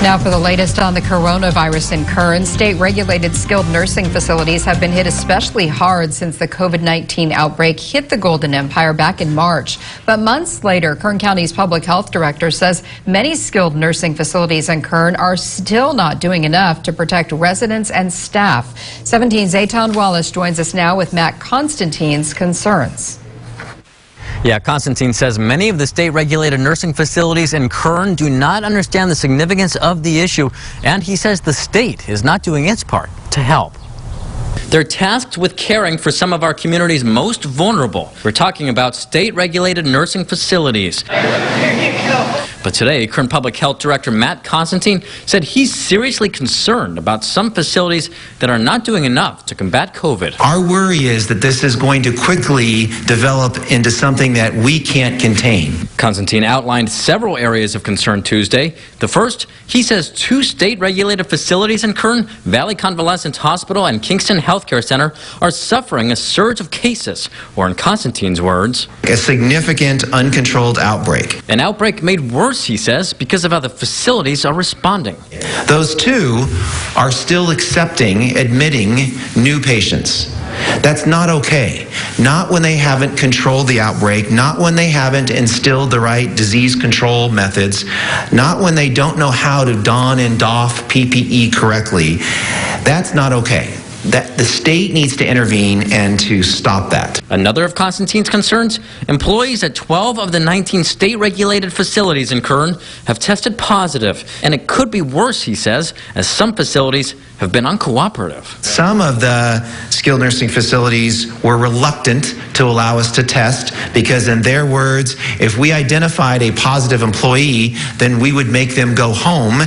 Now for the latest on the coronavirus in Kern, state-regulated skilled nursing facilities have been hit especially hard since the COVID-19 outbreak hit the Golden Empire back in March. But months later, Kern County's public health director says many skilled nursing facilities in Kern are still not doing enough to protect residents and staff. 17's Eitan Wallace joins us now with Matt Constantine's concerns. Yeah, Constantine says many of the state-regulated nursing facilities in Kern do not understand the significance of the issue, and he says the state is not doing its part to help. They're tasked with caring for some of our community's most vulnerable. We're talking about state-regulated nursing facilities. But today, Kern Public Health Director Matt Constantine said he's seriously concerned about some facilities that are not doing enough to combat COVID. Our worry is that this is going to quickly develop into something that we can't contain. Constantine outlined several areas of concern Tuesday. The first, he says 2 state-regulated facilities in Kern, Valley Convalescent Hospital and Kingston Healthcare Center, are suffering a surge of cases, or in Constantine's words, a significant uncontrolled outbreak. An outbreak made worse, he says, because of how the facilities are responding. Those 2 are still admitting new patients. That's not okay. Not when they haven't controlled the outbreak, not when they haven't instilled the right disease control methods, not when they don't know how to don and doff PPE correctly. That's not okay. That the state needs to intervene and to stop that. Another of Constantine's concerns, employees at 12 of the 19 state-regulated facilities in Kern have tested positive, and it could be worse, he says, as some facilities have been uncooperative. Some of the skilled nursing facilities were reluctant to allow us to test because, in their words, if we identified a positive employee, then we would make them go home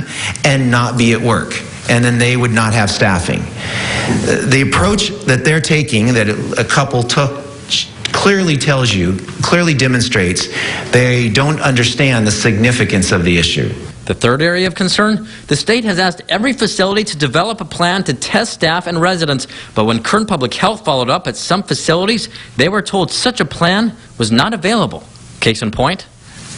and not be at work, and then they would not have staffing. The approach that they're taking, that a couple took, clearly demonstrates they don't understand the significance of the issue. The third area of concern, the state has asked every facility to develop a plan to test staff and residents, but when Kern Public Health followed up at some facilities, they were told such a plan was not available. Case in point,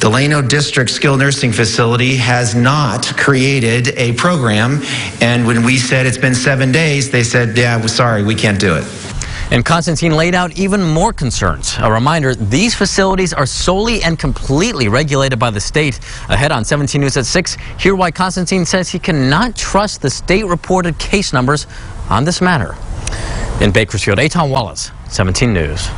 Delano District Skilled Nursing Facility has not created a program, and when we said it's been 7 days, they said, yeah, we're sorry, we can't do it. And Constantine laid out even more concerns. A reminder, these facilities are solely and completely regulated by the state. Ahead on 17 News at 6, hear why Constantine says he cannot trust the state-reported case numbers on this matter. In Bakersfield, Eitan Wallace, 17 News.